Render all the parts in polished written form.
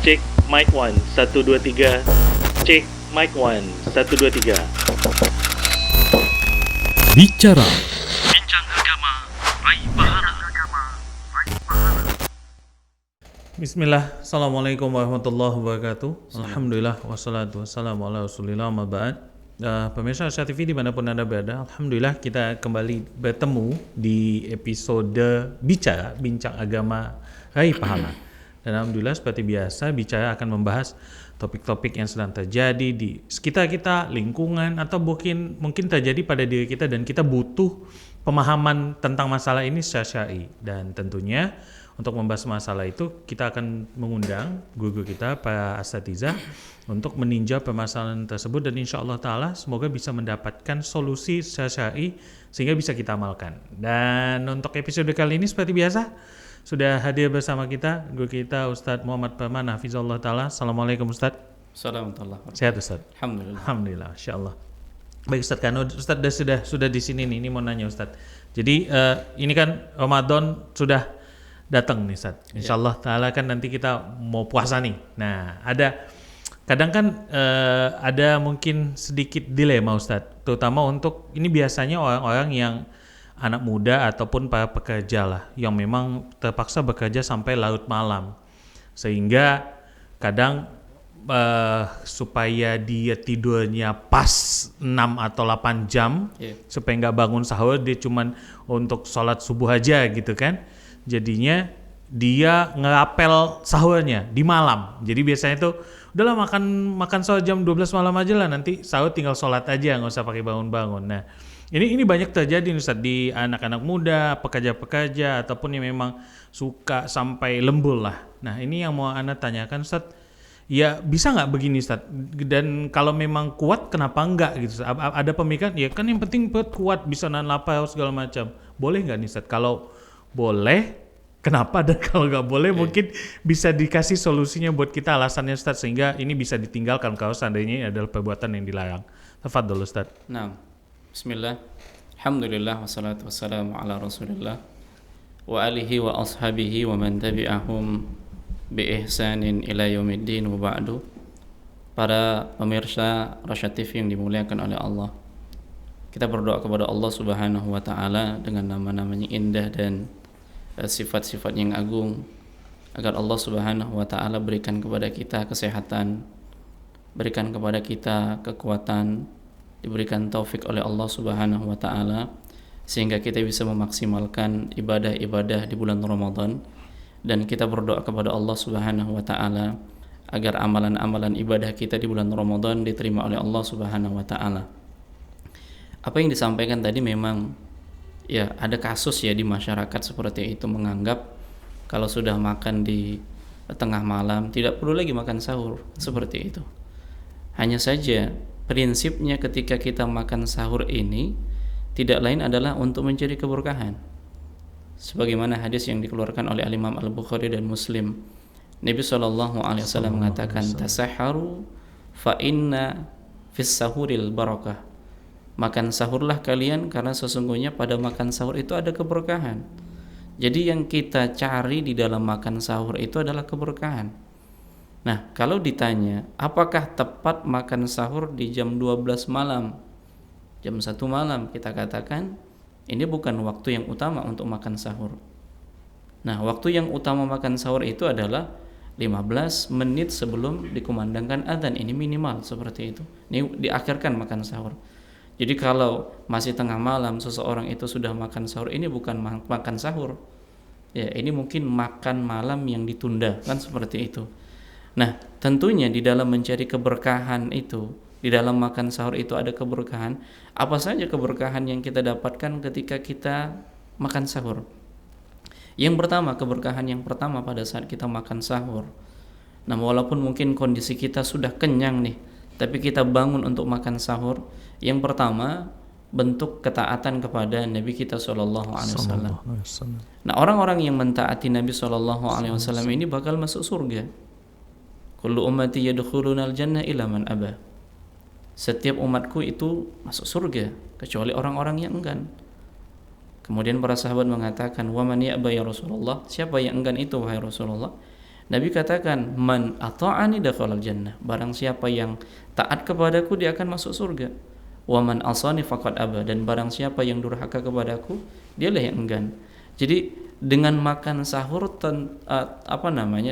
Cek mic 1 1 2 3. Cek mic 1 1 2 3. Bicara Bincang agama, raih pahala. Bismillah, Assalamualaikum warahmatullahi wabarakatuh. Alhamdulillah, wassalatu wassalamu ala rasulillah, ma ba'd. Pemirsa Asia TV dimanapun Anda berada, Alhamdulillah kita kembali bertemu di episode Bicara, Bincang Agama, Raih Pahala. Dan Alhamdulillah seperti biasa, Bicara akan membahas topik-topik yang sedang terjadi di sekitar kita, lingkungan, atau mungkin terjadi pada diri kita dan kita butuh pemahaman tentang masalah ini secara syar'i. Dan tentunya untuk membahas masalah itu, kita akan mengundang guru kita, para asatizah, untuk meninjau permasalahan tersebut dan insya Allah ta'ala semoga bisa mendapatkan solusi secara syar'i sehingga bisa kita amalkan. Dan untuk episode kali ini seperti biasa, sudah hadir bersama kita guru kita Ustadz Muhammad Parman Hafizahullah ta'ala. Assalamualaikum Ustadz. Assalamualaikum. Sehat Ustadz? Alhamdulillah. Alhamdulillah, Insya Allah. Baik Ustadz, kan Ustadz sudah di sini nih, ini mau nanya Ustadz. Jadi ini kan Ramadan sudah datang nih Ustadz. Insya Allah ta'ala kan nanti kita mau puasa nih. Nah kadang kan ada mungkin sedikit dilema Ustadz, terutama untuk ini biasanya orang-orang yang anak muda ataupun para pekerja lah, yang memang terpaksa bekerja sampai larut malam, sehingga kadang supaya dia tidurnya pas 6 atau 8 jam, supaya nggak bangun sahur, dia cuman untuk sholat subuh aja gitu kan. Jadinya dia ngerapel sahurnya di malam. Jadi biasanya tuh udahlah makan sahur jam 12 malam aja lah, nanti sahur tinggal sholat aja, nggak usah pakai bangun-bangun. Nah ini banyak terjadi Ustadz di anak-anak muda, pekerja-pekerja, ataupun yang memang suka sampai lembur lah. Nah ini yang mau Anda tanyakan Ustadz, ya bisa nggak begini Ustadz? Dan kalau memang kuat kenapa enggak gitu? Ada pemikiran ya kan yang penting perut kuat, bisa nahan lapar segala macam. Boleh nggak nih Ustadz? Kalau boleh, kenapa? Dan kalau nggak boleh, mungkin bisa dikasih solusinya buat kita, alasannya Ustadz, sehingga ini bisa ditinggalkan kalau seandainya ini adalah perbuatan yang dilarang. Tafadhol Ustadz. Nah, bismillah. Alhamdulillah wassalatu wassalamu ala rasulillah wa alihi wa ashabihi wa man tabi'ahum bi ihsanin ila yaumiddin wa ba'du. Para pemirsa Rasyad TV yang dimuliakan oleh Allah, kita berdoa kepada Allah Subhanahu wa taala dengan nama-namanya indah dan sifat-sifat yang agung, agar Allah Subhanahu wa ta'ala berikan kepada kita kesehatan, berikan kepada kita kekuatan, diberikan taufik oleh Allah Subhanahu wa ta'ala, sehingga kita bisa memaksimalkan ibadah-ibadah di bulan Ramadan. Dan kita berdoa kepada Allah Subhanahu wa ta'ala agar amalan-amalan ibadah kita di bulan Ramadan diterima oleh Allah Subhanahu wa ta'ala. Apa yang disampaikan tadi memang ya ada kasus ya di masyarakat seperti itu, menganggap kalau sudah makan di tengah malam tidak perlu lagi makan sahur, seperti itu. Hanya saja prinsipnya ketika kita makan sahur ini tidak lain adalah untuk mencari keberkahan. Sebagaimana hadis yang dikeluarkan oleh Imam Al-Bukhari dan Muslim, Nabi SAW mengatakan, tasahharu fa inna fis sahuril barakah. Makan sahurlah kalian karena sesungguhnya pada makan sahur itu ada keberkahan. Jadi yang kita cari di dalam makan sahur itu adalah keberkahan. Nah, kalau ditanya apakah tepat makan sahur di jam 12 malam, jam 1 malam, kita katakan ini bukan waktu yang utama untuk makan sahur. Nah, waktu yang utama makan sahur itu adalah 15 menit sebelum dikumandangkan adzan. Ini minimal seperti itu. Ini diakhirkan makan sahur. Jadi kalau masih tengah malam seseorang itu sudah makan sahur, ini bukan makan sahur. Ya, ini mungkin makan malam yang ditunda, kan seperti itu. Nah, tentunya di dalam mencari keberkahan itu, di dalam makan sahur itu ada keberkahan. Apa saja keberkahan yang kita dapatkan ketika kita makan sahur? Yang pertama, keberkahan yang pertama pada saat kita makan sahur. Nah, walaupun mungkin kondisi kita sudah kenyang nih, tapi kita bangun untuk makan sahur, yang pertama bentuk ketaatan kepada Nabi kita SAW. Nah, orang-orang yang mentaati Nabi SAW ini bakal masuk surga. Kullu ummati yadkhulunal jannah illa man aba. Setiap umatku itu masuk surga kecuali orang-orang yang enggan. Kemudian para sahabat mengatakan, wa man ya'ba ya Rasulullah? Siapa yang enggan itu wahai Rasulullah? Nabi katakan, man ata'ani dakhalal jannah. Barang siapa yang taat kepadaku dia akan masuk surga. Wa man asani faqad aba. Dan barang siapa yang durhaka kepadaku dialah yang enggan. Jadi dengan makan sahur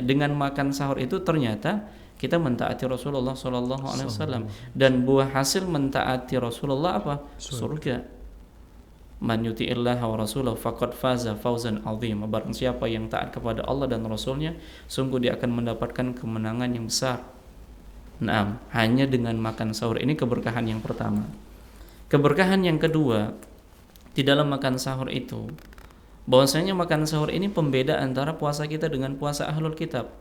dengan makan sahur itu ternyata kita mentaati Rasulullah sallallahu alaihi wasallam, dan buah hasil mentaati Rasulullah apa? Surga. Man yuti'illah wa rasulahu faqad faza fawzan 'azima. Barang siapa yang taat kepada Allah dan Rasulnya, sungguh dia akan mendapatkan kemenangan yang besar. Nah, hanya dengan makan sahur ini keberkahan yang pertama. Keberkahan yang kedua di dalam makan sahur itu, bahwasanya makan sahur ini pembeda antara puasa kita dengan puasa ahlul kitab.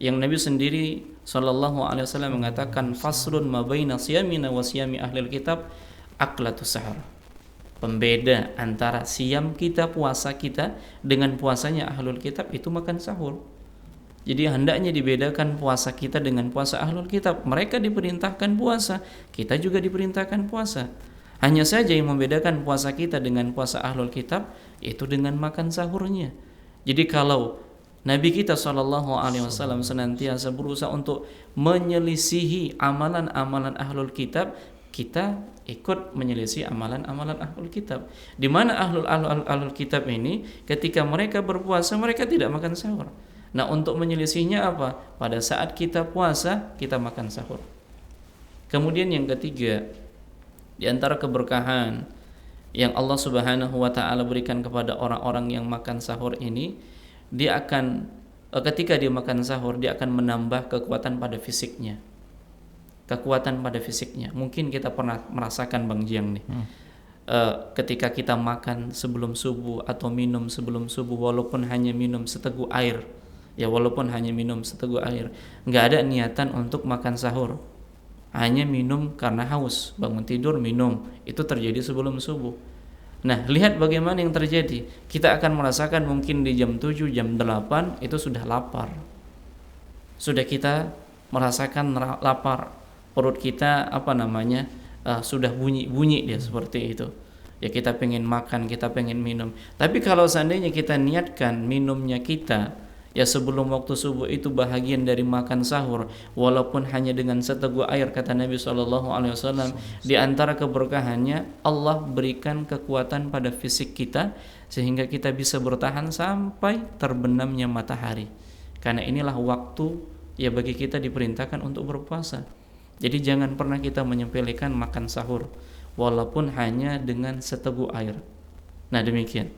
Yang Nabi sendiri sallallahu alaihi wasallam mengatakan, faslun ma baina siyamina wa siyami ahlil kitab aklatus sahur. Pembeda antara siam kita, puasa kita, dengan puasanya ahlul kitab itu makan sahur. Jadi hendaknya dibedakan puasa kita dengan puasa ahlul kitab. Mereka diperintahkan puasa, kita juga diperintahkan puasa. Hanya saja yang membedakan puasa kita dengan puasa ahlul kitab itu dengan makan sahurnya. Jadi kalau Nabi kita SAW senantiasa berusaha untuk menyelisihi amalan-amalan ahlul kitab, kita ikut menyelisih amalan-amalan ahlul kitab. Di mana ahlul kitab ini ketika mereka berpuasa mereka tidak makan sahur. Nah, untuk menyelisihnya apa? Pada saat kita puasa kita makan sahur. Kemudian yang ketiga, di antara keberkahan yang Allah Subhanahu wa taala berikan kepada orang-orang yang makan sahur ini, dia akan ketika dia makan sahur dia akan menambah kekuatan pada fisiknya. Kekuatan pada fisiknya. Mungkin kita pernah merasakan Bang Jiang nih. Ketika kita makan sebelum subuh atau minum sebelum subuh, walaupun hanya minum seteguk air, nggak ada niatan untuk makan sahur, hanya minum karena haus, bangun tidur minum, itu terjadi sebelum subuh. Nah, lihat bagaimana yang terjadi. Kita akan merasakan mungkin di jam 7, jam 8 itu sudah lapar. Sudah kita merasakan lapar. Perut kita sudah bunyi dia seperti itu. Ya kita pengen makan, kita pengen minum. Tapi kalau seandainya kita niatkan minumnya kita ya sebelum waktu subuh itu bahagian dari makan sahur, walaupun hanya dengan seteguk air, kata Nabi SAW, di antara keberkahannya Allah berikan kekuatan pada fisik kita sehingga kita bisa bertahan sampai terbenamnya matahari. Karena inilah waktu ya bagi kita diperintahkan untuk berpuasa. Jadi jangan pernah kita menyepelekan makan sahur walaupun hanya dengan seteguk air. Nah, demikian.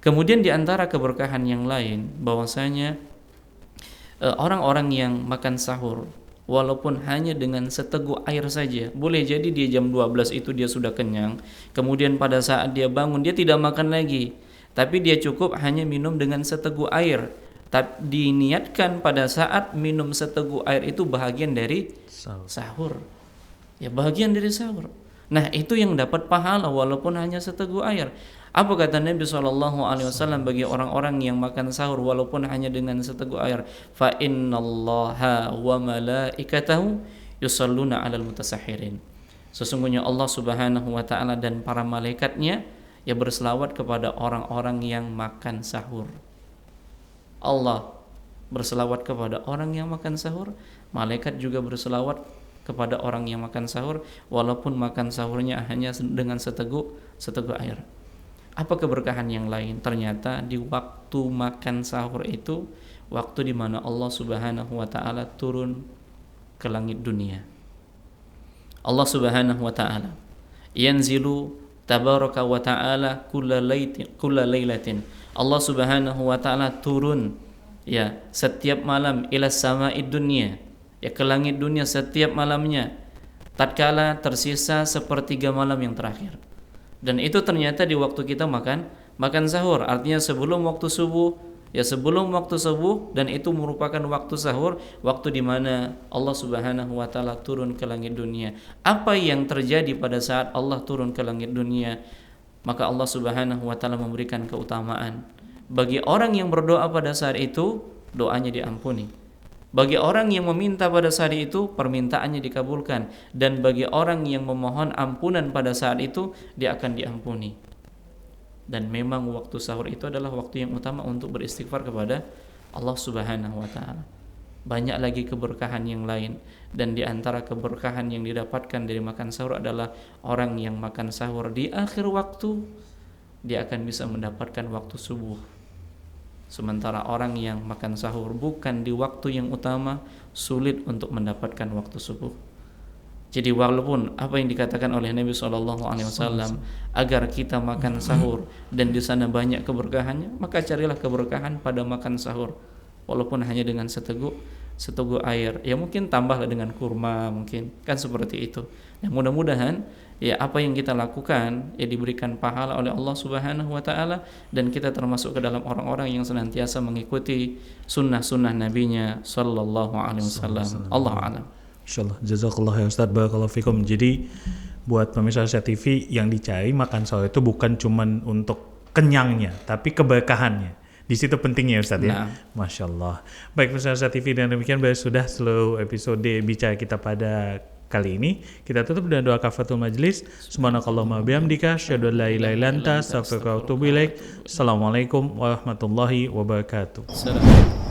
Kemudian di antara keberkahan yang lain bahwasanya orang-orang yang makan sahur walaupun hanya dengan seteguk air saja, boleh jadi dia jam 12 itu dia sudah kenyang, kemudian pada saat dia bangun dia tidak makan lagi, tapi dia cukup hanya minum dengan seteguk air. Tapi diniatkan pada saat minum seteguk air itu bahagian dari sahur. Ya, bahagian dari sahur. Nah, itu yang dapat pahala walaupun hanya seteguk air. Apa kata Nabi SAW bagi orang-orang yang makan sahur walaupun hanya dengan seteguk air? Fa innallaha wa malaikatahu yusalluna 'alal mutasahhirin. Sesungguhnya Allah Subhanahu wa taala dan para malaikatnya ya berselawat kepada orang-orang yang makan sahur. Allah berselawat kepada orang yang makan sahur, malaikat juga berselawat kepada orang yang makan sahur walaupun makan sahurnya hanya dengan seteguk air. Apa keberkahan yang lain? Ternyata di waktu makan sahur itu waktu di mana Allah Subhanahu wa taala turun ke langit dunia. Allah Subhanahu wa taala yanzilu tabaraka wa ta'ala kulla lailatin. Allah Subhanahu wa taala turun ya setiap malam ila sama'id dunya, ya ke langit dunia setiap malamnya tatkala tersisa sepertiga malam yang terakhir. Dan itu ternyata di waktu kita makan sahur, artinya sebelum waktu subuh, ya sebelum waktu subuh, dan itu merupakan waktu sahur, waktu di mana Allah Subhanahu wa taala turun ke langit dunia. Apa yang terjadi pada saat Allah turun ke langit dunia? Maka Allah Subhanahu wa taala memberikan keutamaan. Bagi orang yang berdoa pada saat itu, doanya diampuni. Bagi orang yang meminta pada saat itu, permintaannya dikabulkan. Dan bagi orang yang memohon ampunan pada saat itu, dia akan diampuni. Dan memang waktu sahur itu adalah waktu yang utama untuk beristighfar kepada Allah Subhanahu wa taala. Banyak lagi keberkahan yang lain, dan di antara keberkahan yang didapatkan dari makan sahur adalah orang yang makan sahur di akhir waktu, dia akan bisa mendapatkan waktu subuh. Sementara orang yang makan sahur bukan di waktu yang utama, sulit untuk mendapatkan waktu subuh. Jadi walaupun apa yang dikatakan oleh Nabi SAW agar kita makan sahur dan di sana banyak keberkahannya, maka carilah keberkahan pada makan sahur, walaupun hanya dengan seteguk air. Ya mungkin tambahlah dengan kurma, mungkin kan seperti itu. Nah, mudah-mudahan ya apa yang kita lakukan ya diberikan pahala oleh Allah Subhanahu wa taala, dan kita termasuk ke dalam orang-orang yang senantiasa mengikuti sunnah-sunnah nabinya sallallahu alaihi wasallam. Allah a'lam. Insyaallah. Jazakallah ya Ustaz, barakallahu fikum. Jadi buat pemirsa Asia TV, yang dicari makan sahur itu bukan cuman untuk kenyangnya, tapi keberkahannya. Di situ pentingnya Ustaz ya. Masya Allah. Baik pemirsa Asia TV, dan demikian sudah seluruh episode bicara kita pada kali ini. Kita tutup dengan doa kafaratul majlis. Subhanakallahumma bihamdika asyhadu an la ilaha illa anta astaghfiruka wa atubu ilaik. Assalamualaikum warahmatullahi wabarakatuh. Assalamualaikum.